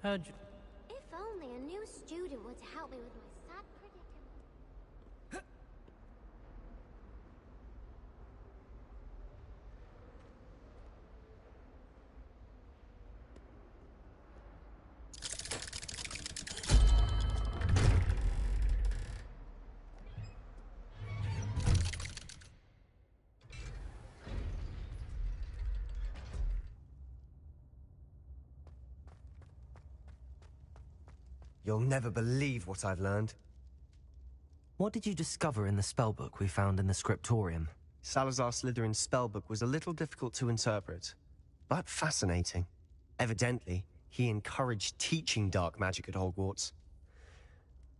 Heard you. If only a new student were to help me with my sad predicament. You'll never believe what I've learned. What did you discover in the spellbook we found in the scriptorium? Salazar Slytherin's spellbook was a little difficult to interpret, but fascinating. Evidently, he encouraged teaching dark magic at Hogwarts.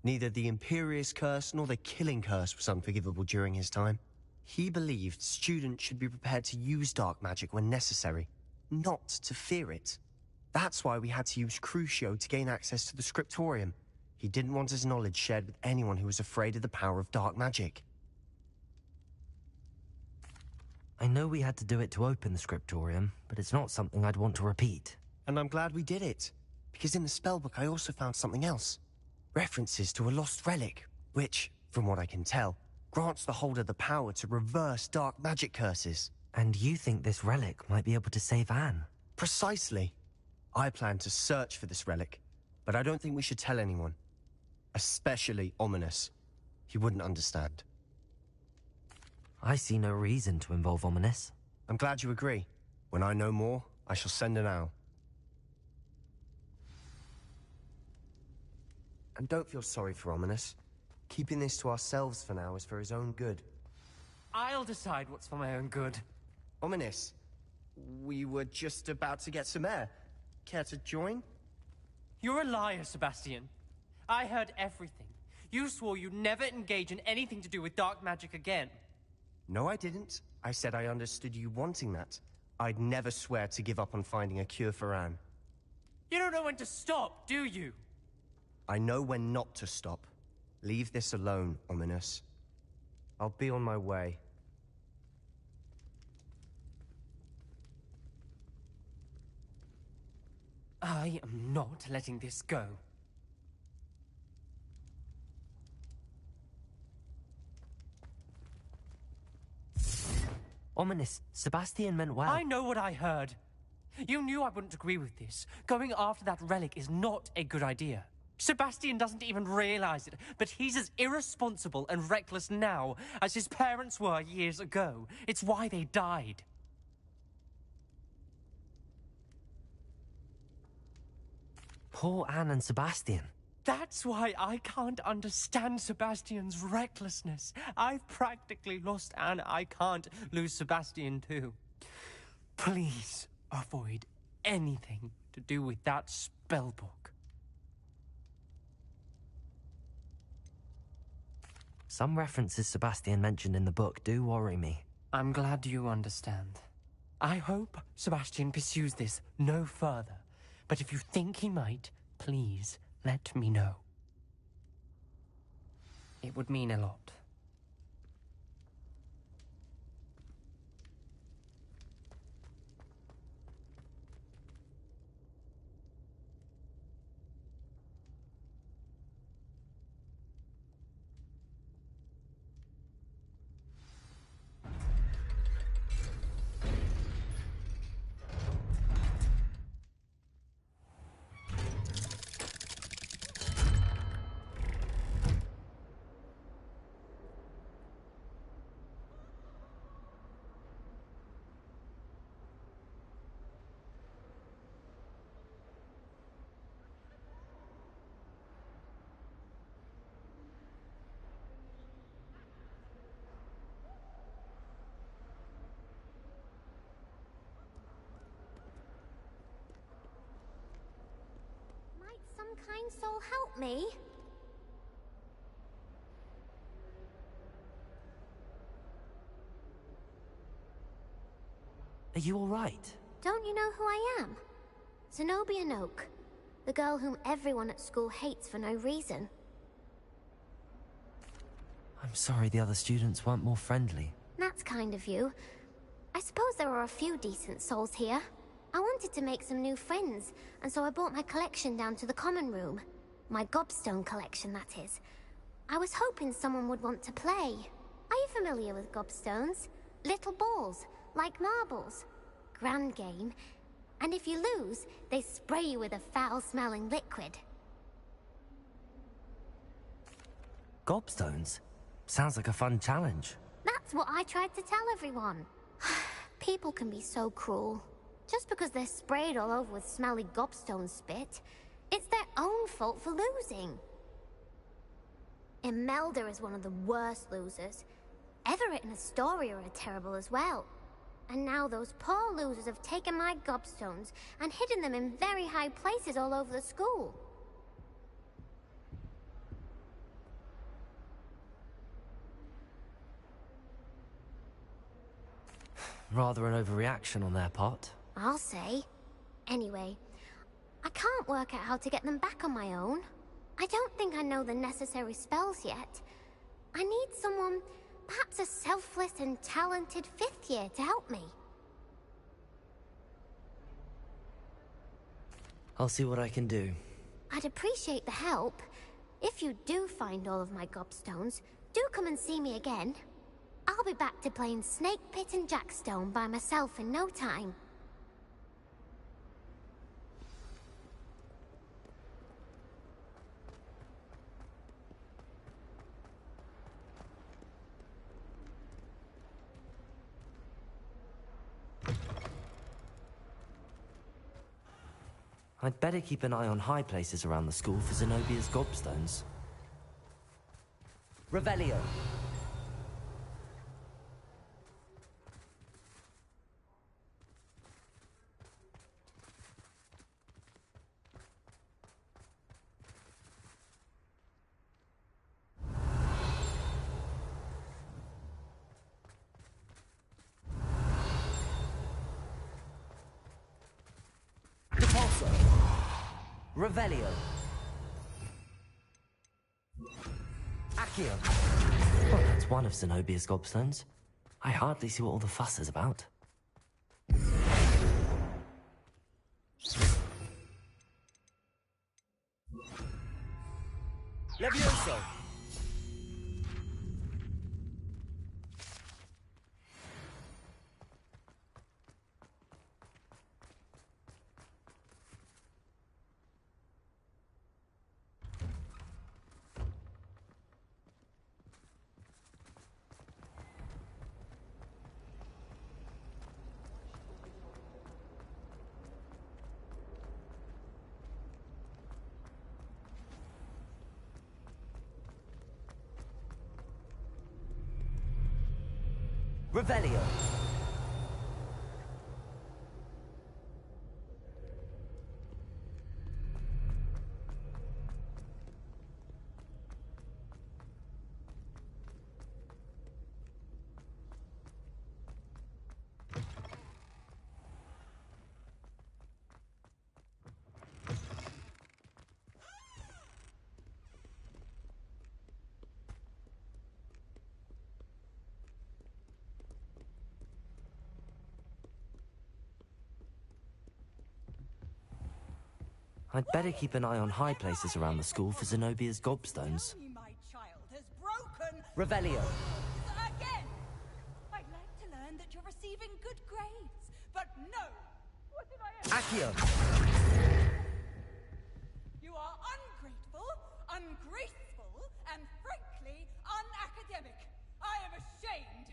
Neither the Imperious Curse nor the Killing Curse was unforgivable during his time. He believed students should be prepared to use dark magic when necessary, not to fear it. That's why we had to use Crucio to gain access to the scriptorium. He didn't want his knowledge shared with anyone who was afraid of the power of dark magic. I know we had to do it to open the scriptorium, but it's not something I'd want to repeat. And I'm glad we did it, because in the spellbook I also found something else. References to a lost relic, which, from what I can tell, grants the holder the power to reverse dark magic curses. And you think this relic might be able to save Anne? Precisely. I plan to search for this relic, but I don't think we should tell anyone. Especially Ominous. He wouldn't understand. I see no reason to involve Ominous. I'm glad you agree. When I know more, I shall send an owl. And don't feel sorry for Ominous. Keeping this to ourselves for now is for his own good. I'll decide what's for my own good. Ominous, we were just about to get some air. Care to join? You're a liar, Sebastian. I heard everything. You swore you'd never engage in anything to do with dark magic again. No, I didn't. I said I understood you wanting that. I'd never swear to give up on finding a cure for Anne. You don't know when to stop, do you? I know when not to stop. Leave this alone, Ominous. I'll be on my way. I am not letting this go. Ominous, Sebastian meant well. I know what I heard. You knew I wouldn't agree with this. Going after that relic is not a good idea. Sebastian doesn't even realize it, but he's as irresponsible and reckless now as his parents were years ago. It's why they died. Poor Anne and Sebastian. That's why I can't understand Sebastian's recklessness. I've practically lost Anne. I can't lose Sebastian too. Please avoid anything to do with that spellbook. Some references Sebastian mentioned in the book do worry me. I'm glad you understand. I hope Sebastian pursues this no further. But if you think he might, please let me know. It would mean a lot. Some kind soul help me? Are you all right? Don't you know who I am? Zenobia Noak, the girl whom everyone at school hates for no reason. I'm sorry the other students weren't more friendly. That's kind of you. I suppose there are a few decent souls here. I wanted to make some new friends, and so I brought my collection down to the common room. My gobstone collection, that is. I was hoping someone would want to play. Are you familiar with gobstones? Little balls, like marbles. Grand game. And if you lose, they spray you with a foul-smelling liquid. Gobstones? Sounds like a fun challenge. That's what I tried to tell everyone. People can be so cruel. Just because they're sprayed all over with smelly gobstone spit, it's their own fault for losing. Imelda is one of the worst losers. Everett and Astoria are terrible as well. And now those poor losers have taken my gobstones and hidden them in very high places all over the school. Rather an overreaction on their part. I'll say. Anyway, I can't work out how to get them back on my own. I don't think I know the necessary spells yet. I need someone, perhaps a selfless and talented 5th year to help me. I'll see what I can do. I'd appreciate the help. If you do find all of my gobstones, do come and see me again. I'll be back to playing Snake Pit and Jackstone by myself in no time. I'd better keep an eye on high places around the school for Zenobia's gobstones. Revelio! Revelio. Accio. Well, that's one of Zenobia's gobstones. I hardly see what all the fuss is about. Levioso. Revelio. I'd better keep an eye on high places around the school for Zenobia's gobstones. My child has broken Revelio. again. I'd like to learn that you're receiving good grades, but no. What did I Accio. You are ungrateful, ungraceful, and frankly unacademic. I am ashamed.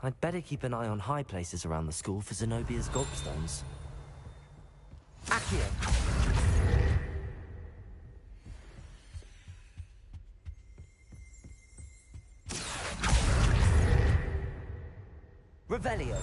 I'd better keep an eye on high places around the school for Zenobia's gobstones. Accio! Revelio!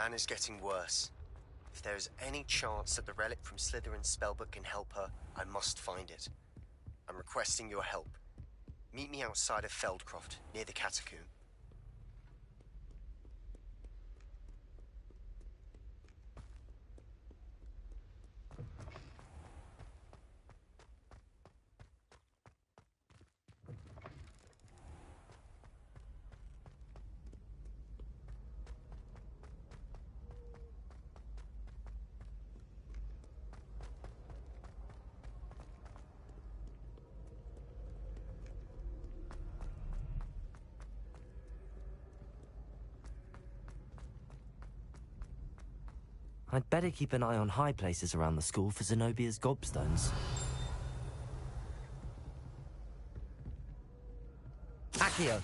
Anne is getting worse. If there is any chance that the relic from Slytherin's spellbook can help her, I must find it. I'm requesting your help. Meet me outside of Feldcroft, near the catacomb. I'd better keep an eye on high places around the school for Zenobia's gobstones. Accio!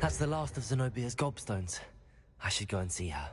That's the last of Zenobia's gobstones. I should go and see her.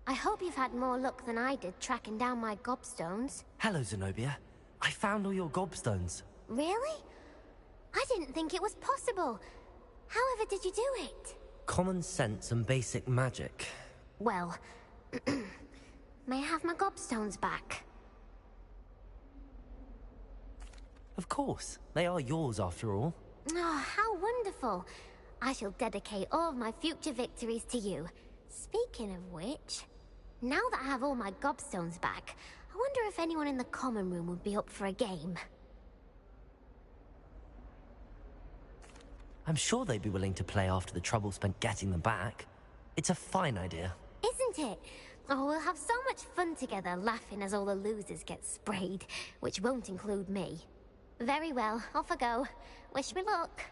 I hope you've had more luck than I did tracking down my gobstones. Hello, Zenobia. I found all your gobstones. Really? I didn't think it was possible. However did you do it? Common sense and basic magic. Well, may I have my gobstones back? Of course. They are yours, after all. Oh, how wonderful. I shall dedicate all of my future victories to you. Speaking of which, now that I have all my gobstones back, I wonder if anyone in the common room would be up for a game. I'm sure they'd be willing to play after the trouble spent getting them back. It's a fine idea. Isn't it? Oh, we'll have so much fun together, laughing as all the losers get sprayed, which won't include me. Very well, off I go. Wish me luck.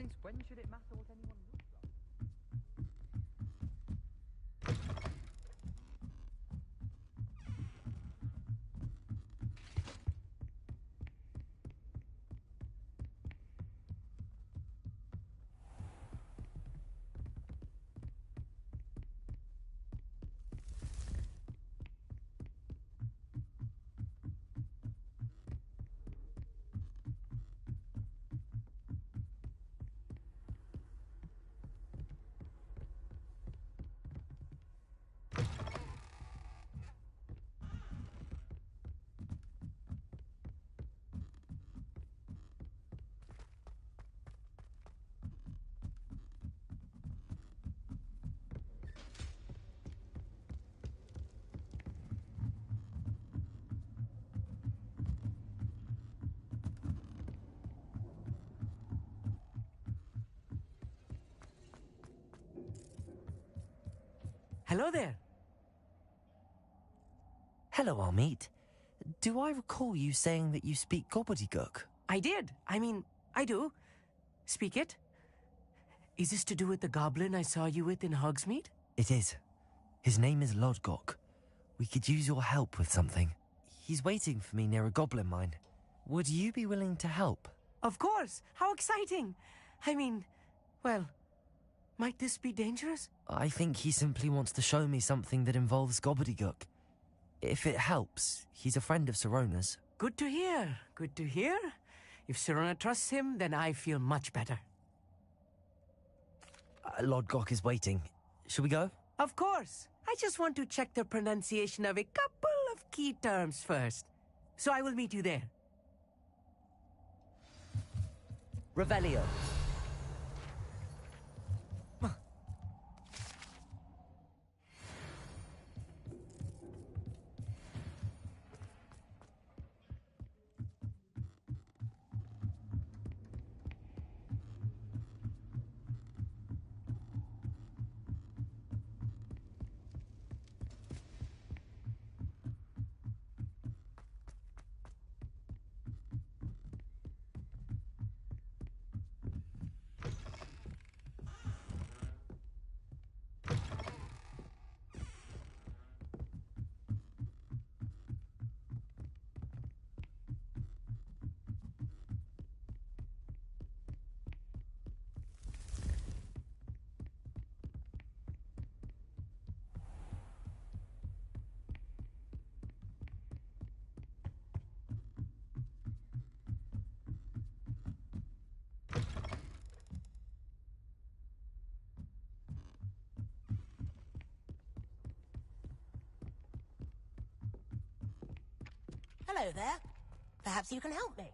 Since when should it matter what anyone looks like? Hello there. Hello, Armeet. Do I recall you saying that you speak gobbledygook? I did. I mean, I do. Speak it. Is this to do with the goblin I saw you with in Hogsmeade? It is. His name is Lodgok. We could use your help with something. He's waiting for me near a goblin mine. Would you be willing to help? Of course. How exciting. I mean, well, might this be dangerous? I think he simply wants to show me something that involves gobbledygook. If it helps, he's a friend of Sirona's. Good to hear. Good to hear. If Sirona trusts him, then I feel much better. Lodgok is waiting. Shall we go? Of course. I just want to check the pronunciation of a couple of key terms first. So I will meet you there. Revelio. Hello there. Perhaps you can help me.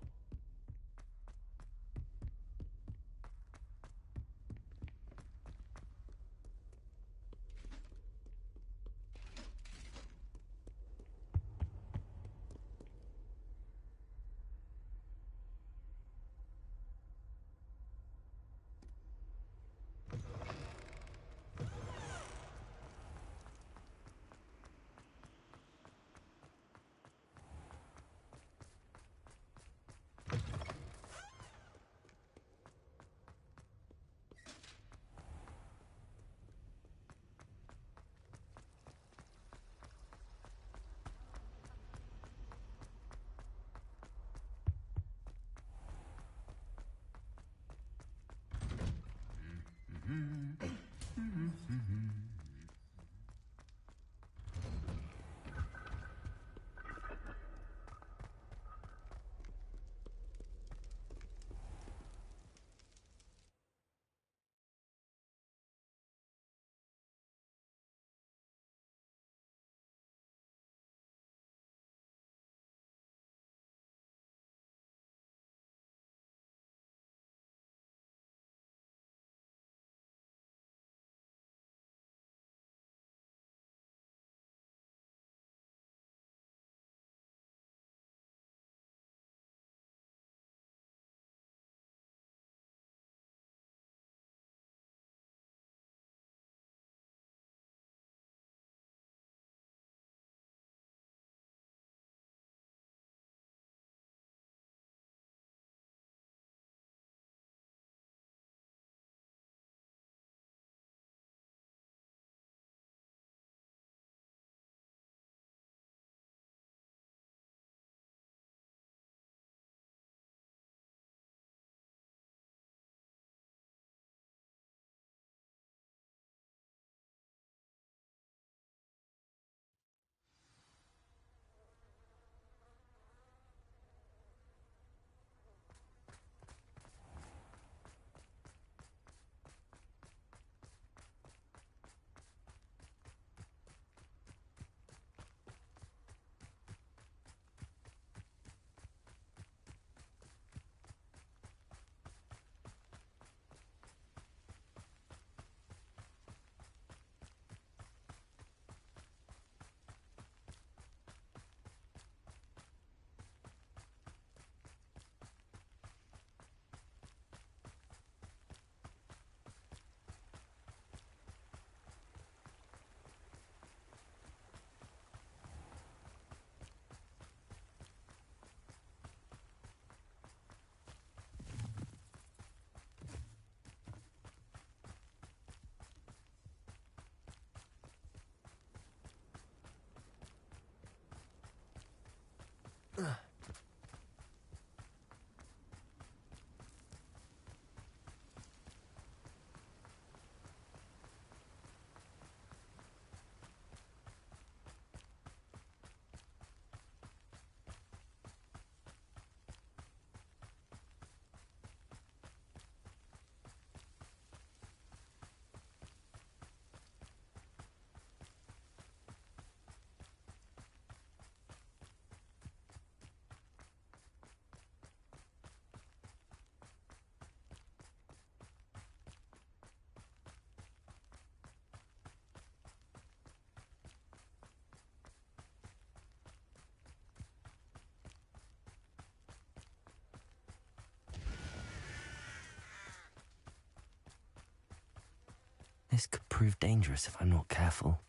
This could prove dangerous if I'm not careful.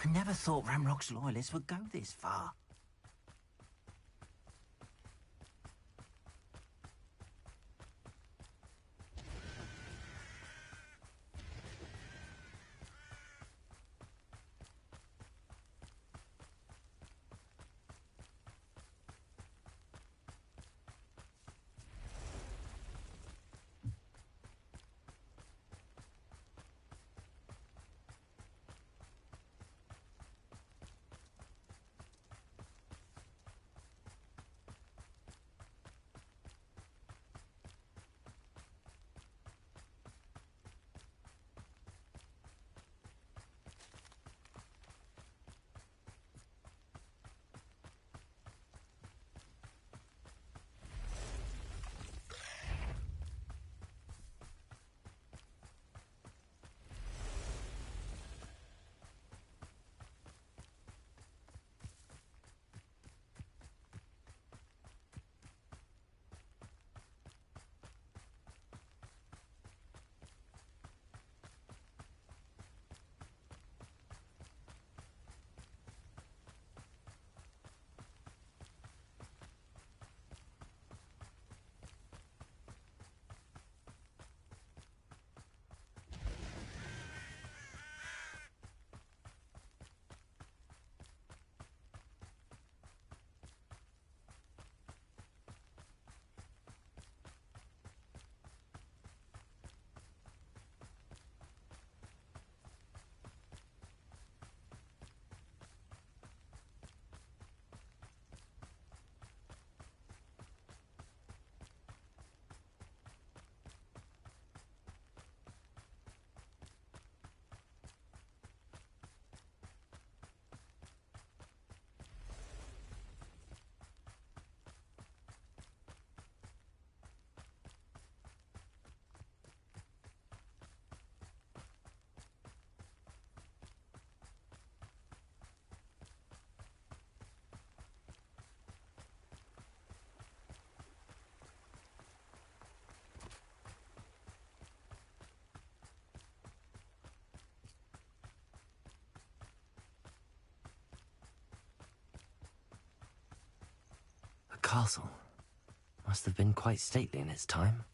I never thought Ramrock's loyalists would go this far. A castle. Must have been quite stately in its time.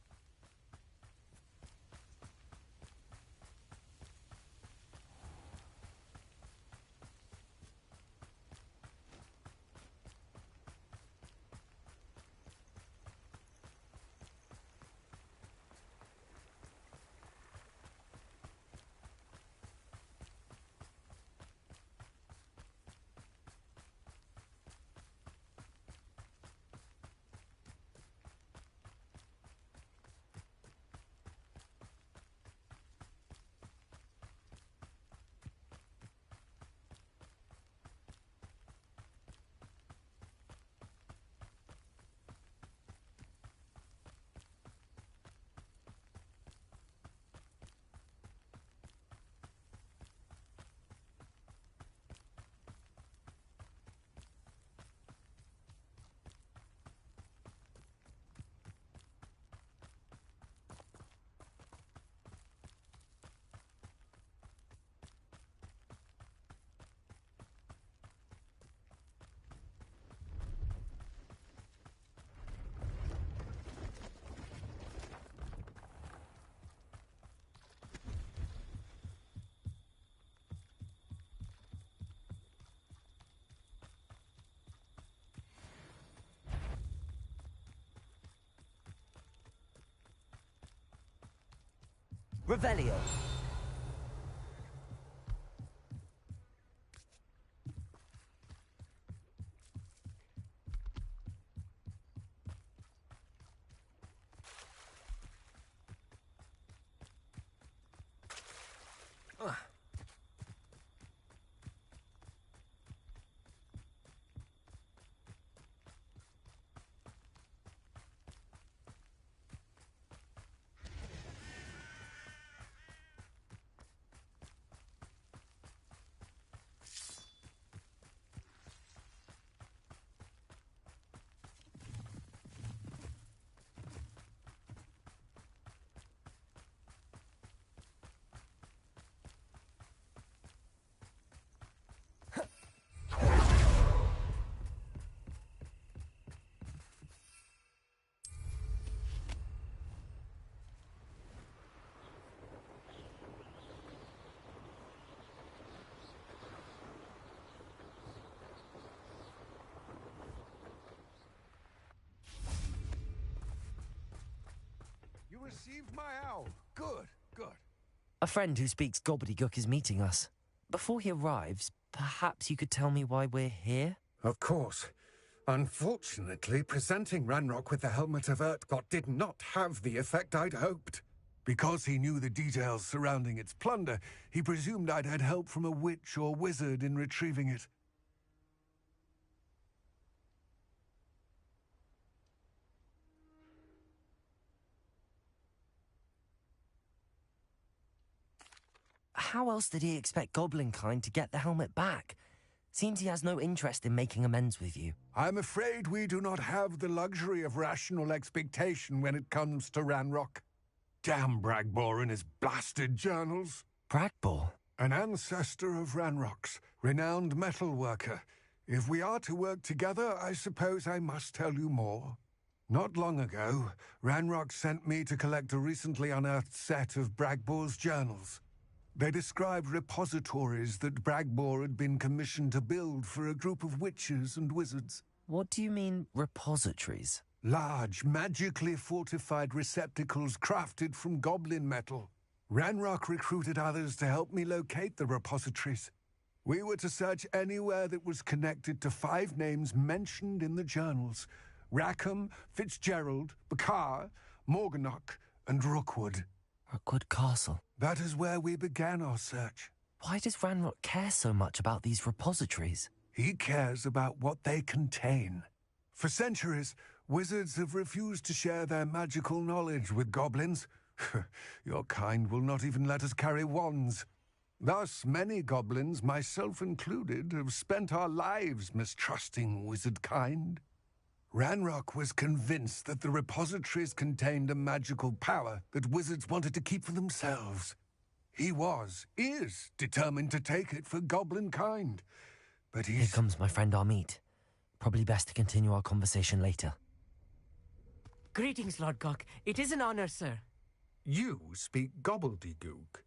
Revelio. You received my owl. Good, good. A friend who speaks gobbledygook is meeting us. Before he arrives, perhaps you could tell me why we're here? Of course. Unfortunately, presenting Ranrock with the Helmet of Urtkot did not have the effect I'd hoped. Because he knew the details surrounding its plunder, he presumed I'd had help from a witch or wizard in retrieving it. How else did he expect Goblinkind to get the helmet back? Seems he has no interest in making amends with you. I'm afraid we do not have the luxury of rational expectation when it comes to Ranrock. Damn Bragbor and his blasted journals. Bragbor? An ancestor of Ranrock's, renowned metal worker. If we are to work together, I suppose I must tell you more. Not long ago, Ranrock sent me to collect a recently unearthed set of Bragbor's journals. They described repositories that Bragbor had been commissioned to build for a group of witches and wizards. What do you mean, repositories? Large, magically fortified receptacles crafted from goblin metal. Ranrock recruited others to help me locate the repositories. We were to search anywhere that was connected to 5 names mentioned in the journals: Rackham, Fitzgerald, Bakar, Morganach, and Rookwood. Rookwood Castle. That is where we began our search. Why does Ranrock care so much about these repositories? He cares about what they contain. For centuries, wizards have refused to share their magical knowledge with goblins. Your kind will not even let us carry wands. Thus, many goblins, myself included, have spent our lives mistrusting wizard kind. Ranrock was convinced that the repositories contained a magical power that wizards wanted to keep for themselves. He is determined to take it for goblin kind. But Here comes my friend Amit. Probably best to continue our conversation later. Greetings, Lodgok. It is an honor, sir. You speak gobbledygook.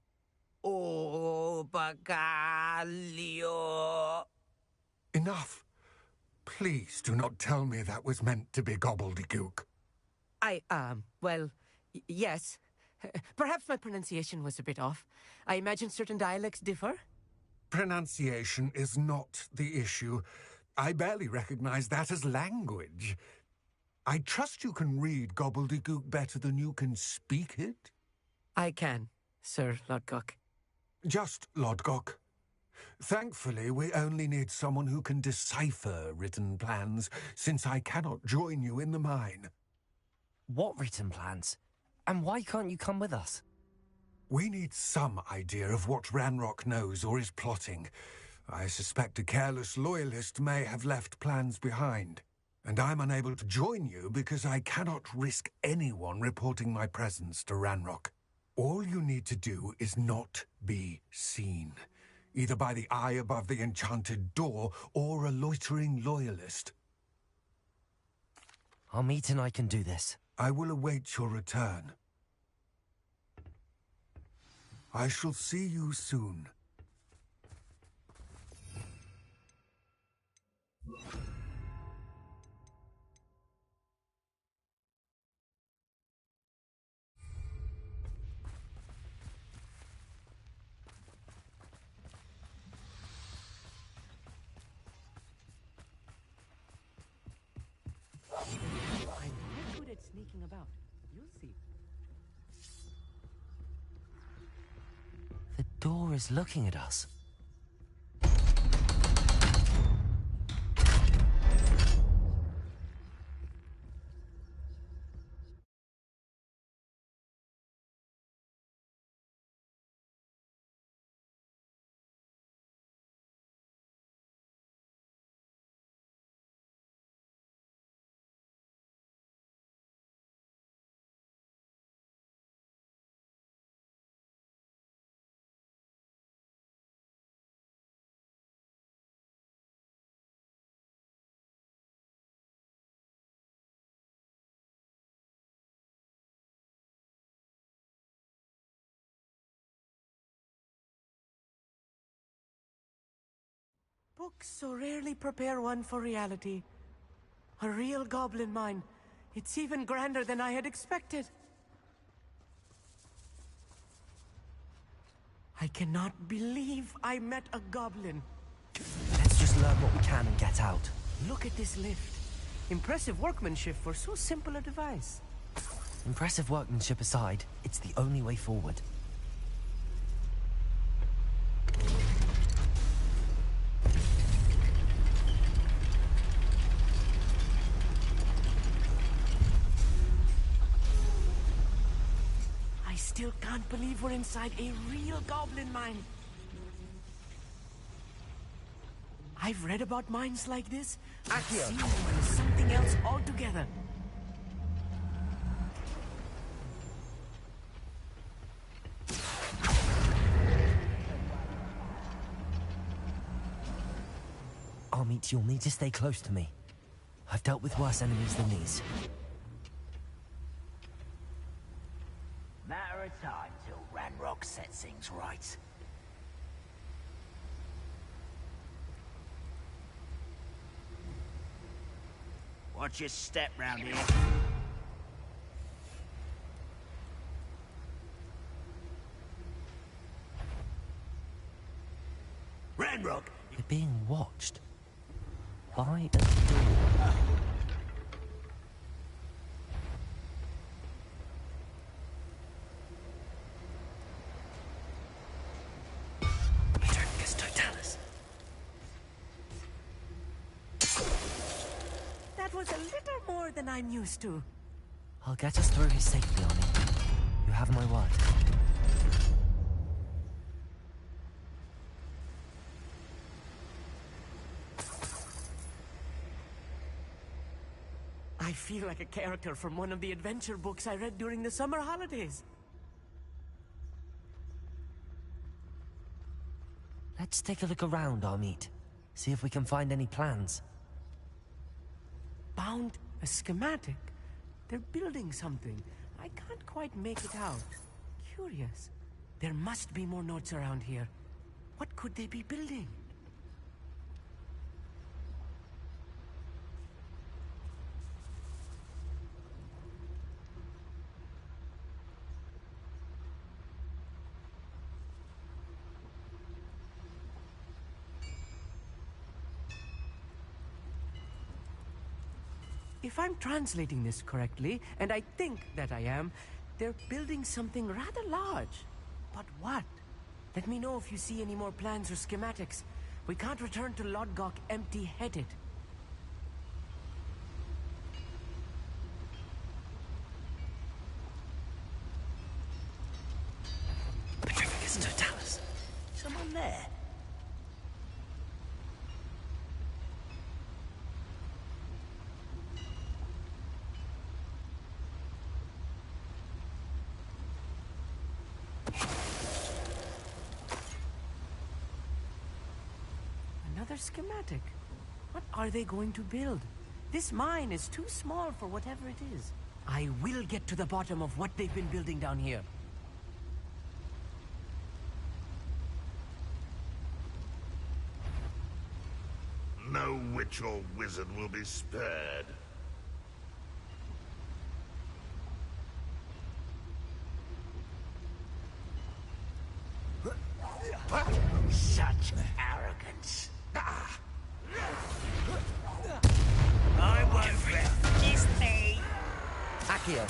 Oh, Bagalio. Enough. Please do not tell me that was meant to be gobbledygook. Yes. Perhaps my pronunciation was a bit off. I imagine certain dialects differ? Pronunciation is not the issue. I barely recognize that as language. I trust you can read gobbledygook better than you can speak it? I can, Sir Lodgok. Just Lodgok. Thankfully, we only need someone who can decipher written plans, since I cannot join you in the mine. What written plans? And why can't you come with us? We need some idea of what Ranrock knows or is plotting. I suspect a careless loyalist may have left plans behind. And I'm unable to join you because I cannot risk anyone reporting my presence to Ranrock. All you need to do is not be seen, either by the eye above the enchanted door or a loitering loyalist. Amit and I can do this. I will await your return. I shall see you soon. door is looking at us. Books so rarely prepare one for reality. A real goblin mine. It's even grander than I had expected. I cannot believe I met a goblin. Let's just learn what we can and get out. Look at this lift. Impressive workmanship for so simple a device. Impressive workmanship aside, it's the only way forward. I still can't believe we're inside a real goblin mine. I've read about mines like this. I've seen one is something else altogether. Amit, you'll need to stay close to me. I've dealt with worse enemies than these. Matter of time till Ranrock sets things right. Watch your step round here. Ranrock! We're being watched. By a door. That was a little more than I'm used to. I'll get us through his safely, Arnie. You have my word. I feel like a character from one of the adventure books I read during the summer holidays. Let's take a look around, Armit. See if we can find any plans. Bound a schematic. They're building something. I can't quite make it out. Curious. There must be more notes around here. What could they be building? If I'm translating this correctly, and I think that I am, they're building something rather large. But what? Let me know if you see any more plans or schematics. We can't return to Lodgok empty-headed. Petrificus Totalis. Someone there? Another schematic. What are they going to build? This mine is too small for whatever it is. I will get to the bottom of what they've been building down here. No witch or wizard will be spared. Such arrogance. I won't refuse me. Accio.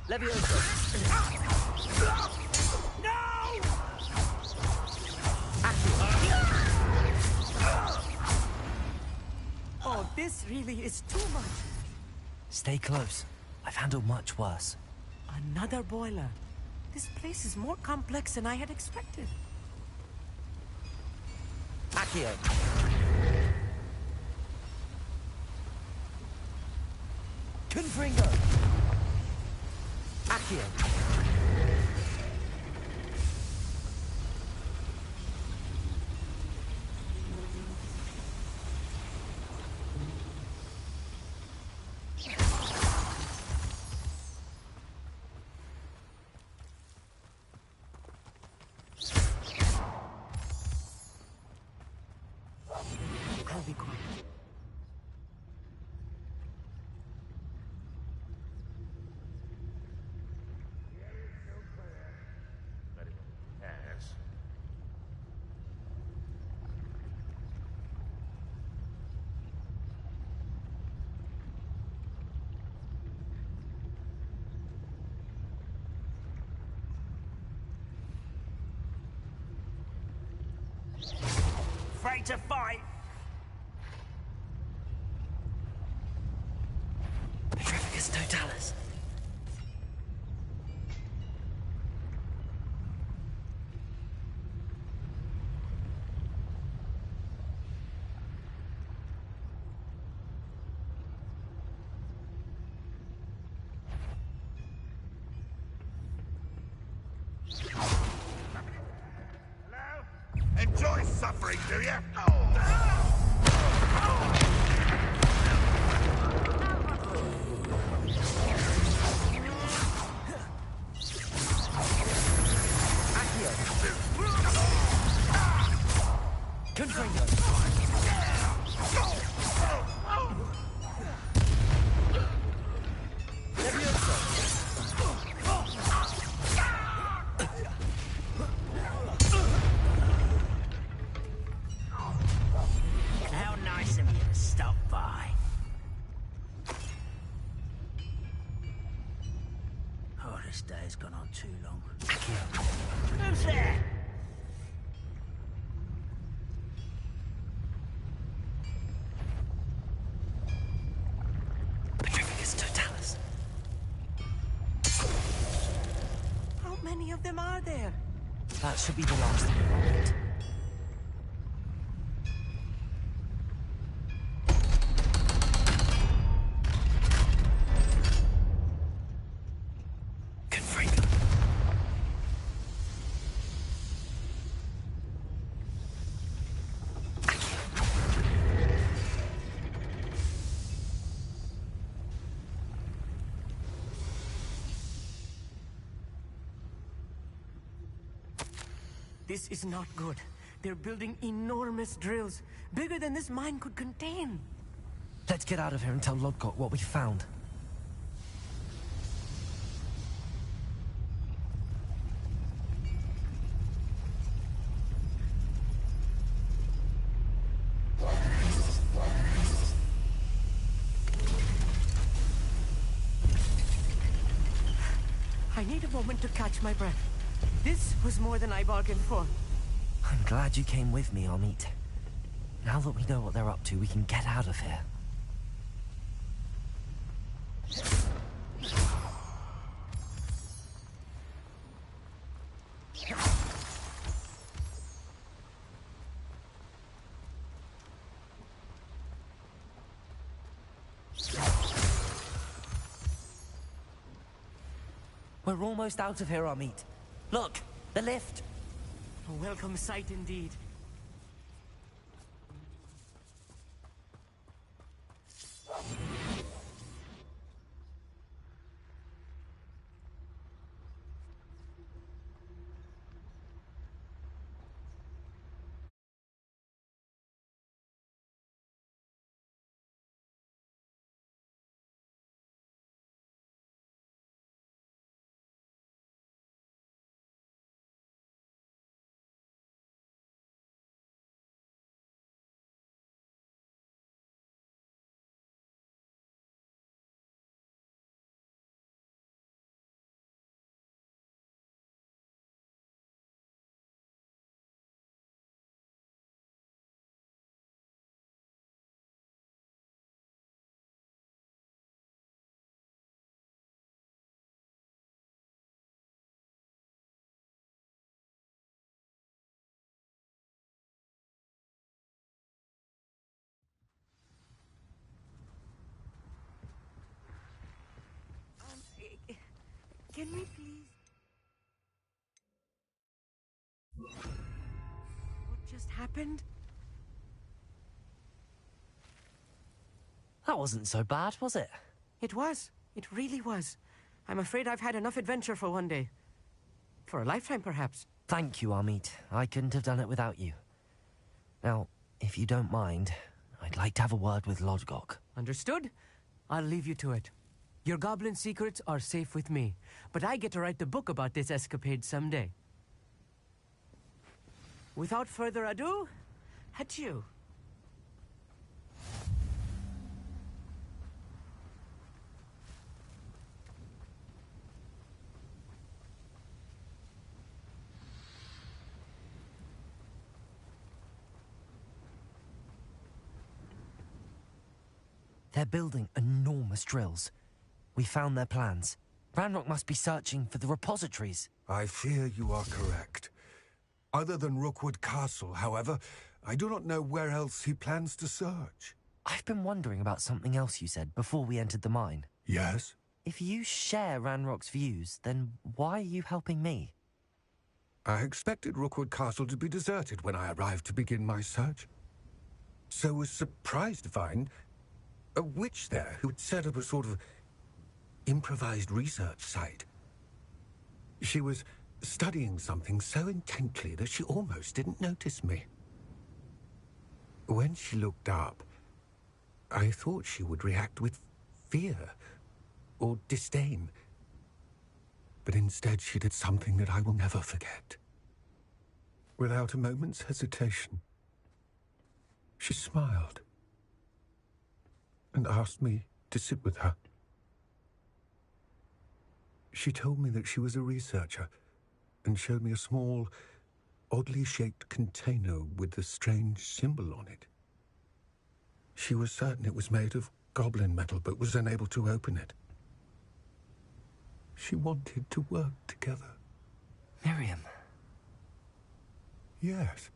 Levioso. Oh, this really is too much. Stay close. I've handled much worse. Another boiler. This place is more complex than I had expected. Accio. Confringo. Accio. I'll be quiet. Yes. Afraid to fight? Petrificus totalis. Hello? Enjoy suffering, do you? Confringo. How nice of you to stop by. Oh, this day has gone on too long. Who's there? Petrificus totalis. How many of them are there? That should be the last of it. Confringo. This is not good. They're building enormous drills, bigger than this mine could contain. Let's get out of here and tell Lodgok what we found. I need a moment to catch my breath. This was more than I bargained for. I'm glad you came with me, Amit. Now that we know what they're up to, we can get out of here. We're almost out of here, Amit. Look, the lift. A welcome sight indeed. Can we please... What just happened? That wasn't so bad, was it? It was. It really was. I'm afraid I've had enough adventure for one day. For a lifetime, perhaps. Thank you, Amit. I couldn't have done it without you. Now, if you don't mind, I'd like to have a word with Lodgok. Understood? I'll leave you to it. Your goblin secrets are safe with me, but I get to write the book about this escapade someday. Without further ado, adieu. They're building enormous drills. We found their plans. Ranrock must be searching for the repositories. I fear you are correct. Other than Rookwood Castle, however, I do not know where else he plans to search. I've been wondering about something else you said before we entered the mine. Yes? If you share Ranrock's views, then why are you helping me? I expected Rookwood Castle to be deserted when I arrived to begin my search. So was surprised to find a witch there who had set up a sort of improvised research site. She was studying something so intently that she almost didn't notice me. When she looked up, I thought she would react with fear or disdain. But instead she did something that I will never forget. Without a moment's hesitation, she smiled and asked me to sit with her. She told me that she was a researcher and showed me a small, oddly shaped container with a strange symbol on it. She was certain it was made of goblin metal, but was unable to open it. She wanted to work together. Miriam. Yes.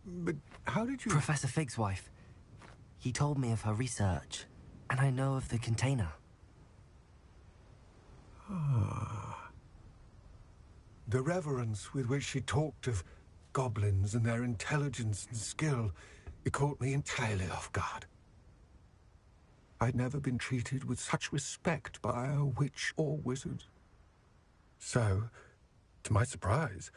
But how did you... Professor Fig's wife. He told me of her research, and I know of the container. Ah. The reverence with which she talked of goblins and their intelligence and skill, it caught me entirely off guard. I'd never been treated with such respect by a witch or wizard. So, to my surprise,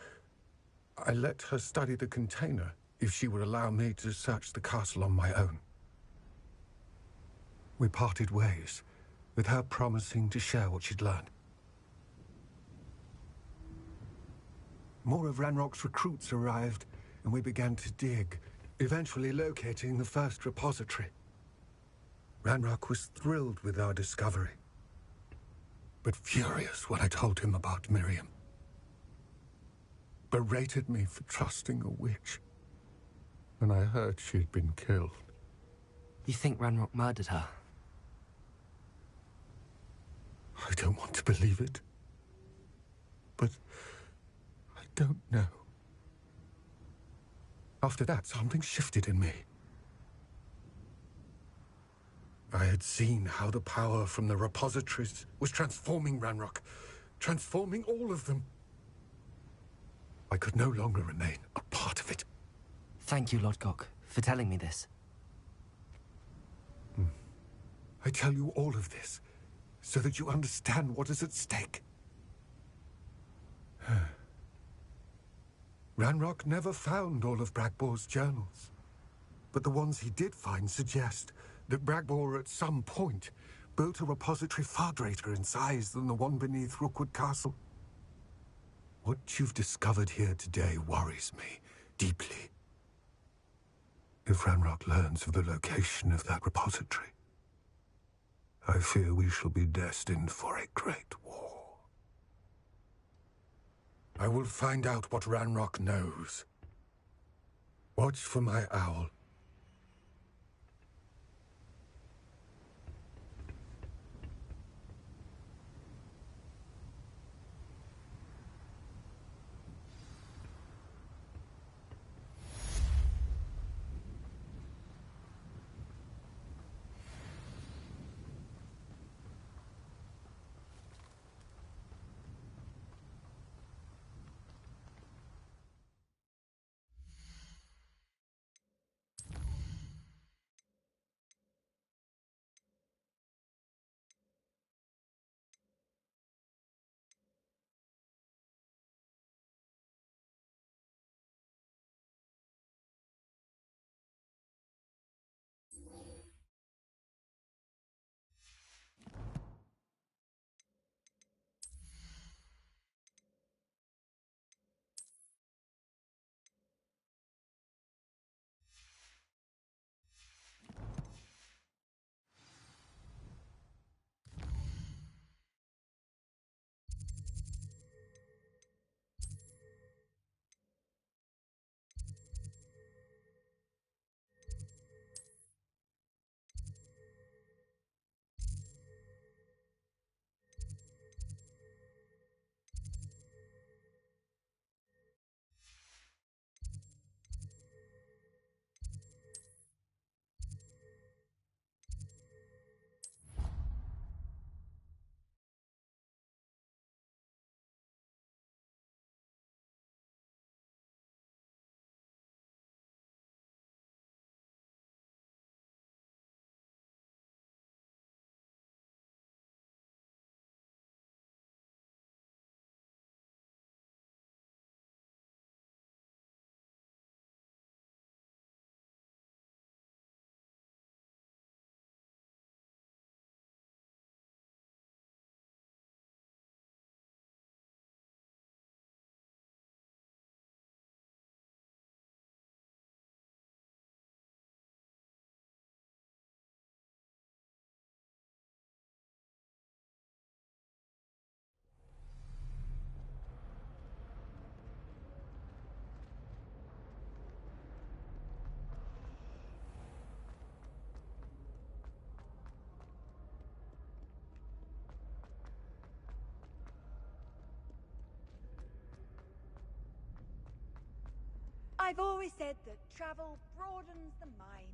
I let her study the container if she would allow me to search the castle on my own. We parted ways, with her promising to share what she'd learned. More of Ranrock's recruits arrived, and we began to dig, eventually locating the first repository. Ranrock was thrilled with our discovery, but furious when I told him about Miriam. Berated me for trusting a witch when I heard she'd been killed. You think Ranrock murdered her? I don't want to believe it, but I don't know. After that, something shifted in me. I had seen how the power from the repositories was transforming Ranrock, transforming all of them. I could no longer remain a part of it. Thank you, Lodgok, for telling me this. I tell you all of this so that you understand what is at stake. Ranrock never found all of Bragbor's journals, but the ones he did find suggest that Bragbor at some point built a repository far greater in size than the one beneath Rookwood Castle. What you've discovered here today worries me deeply. If Ranrock learns of the location of that repository, I fear we shall be destined for a great war. I will find out what Ranrock knows. Watch for my owl. I've always said that travel broadens the mind.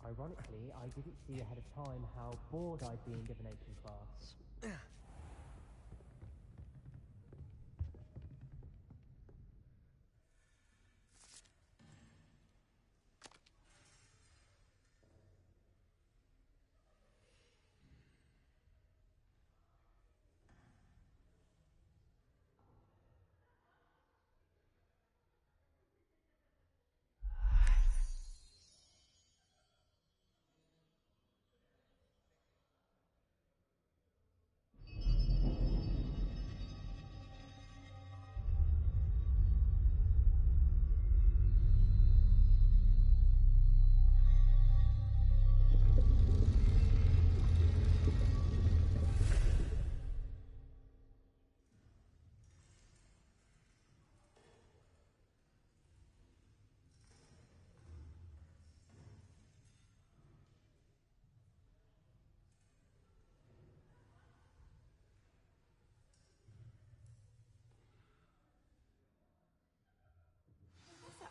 Ironically, I didn't see ahead of time how bored I'd be in divination class.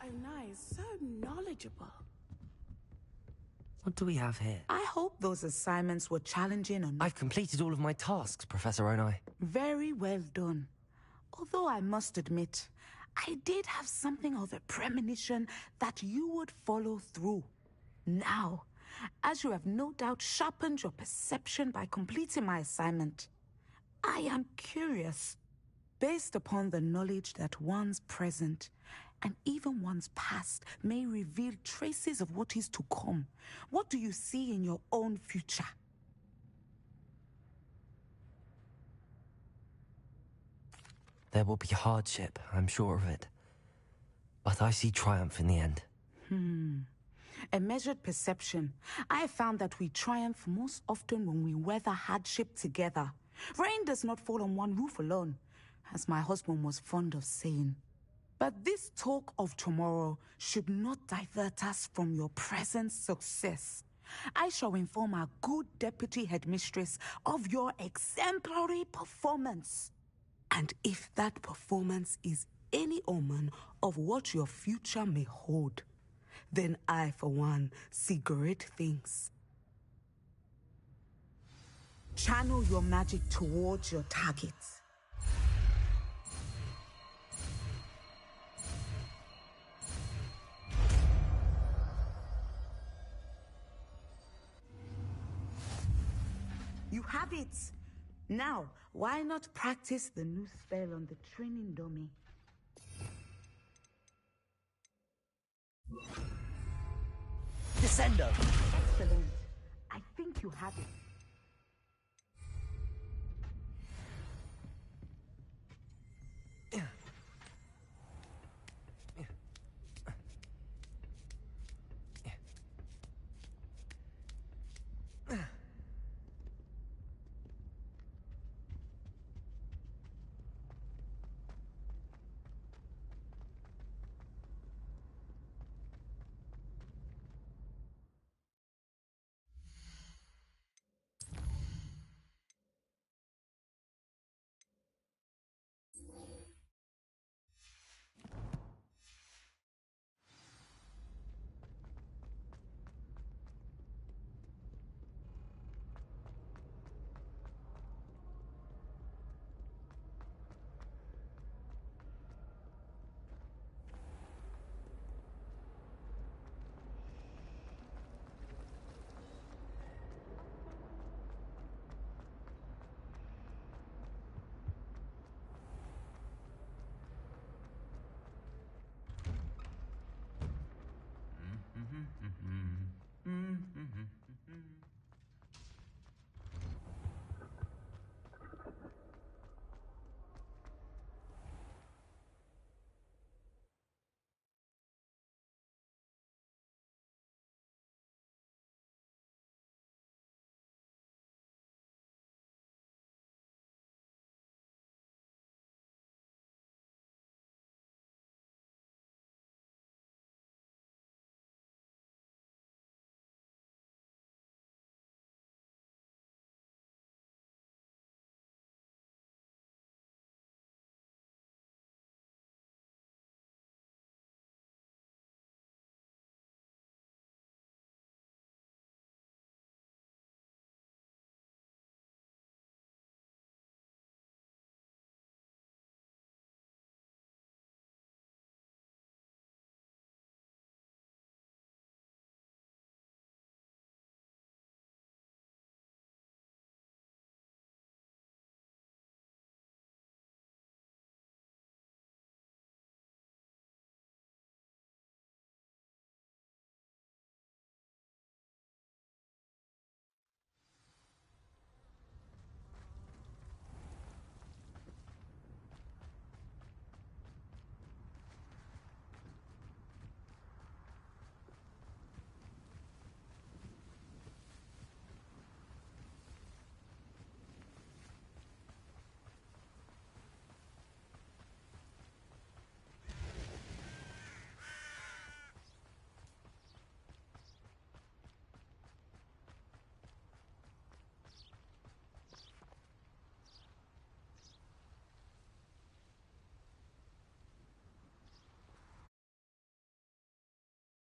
Onai is so knowledgeable. What do we have here? I hope those assignments were challenging enough. I've completed all of my tasks, Professor Onai. Very well done. Although I must admit, I did have something of a premonition that you would follow through. Now, as you have no doubt sharpened your perception by completing my assignment, I am curious, based upon the knowledge that one's present and even one's past may reveal traces of what is to come. What do you see in your own future? There will be hardship, I'm sure of it. But I see triumph in the end. A measured perception. I have found that we triumph most often when we weather hardship together. Rain does not fall on one roof alone, as my husband was fond of saying. But this talk of tomorrow should not divert us from your present success. I shall inform our good deputy headmistress of your exemplary performance. And if that performance is any omen of what your future may hold, then I, for one, see great things. Channel your magic towards your targets. You have it. Now, why not practice the new spell on the training dummy? Descendo! Excellent. I think you have it.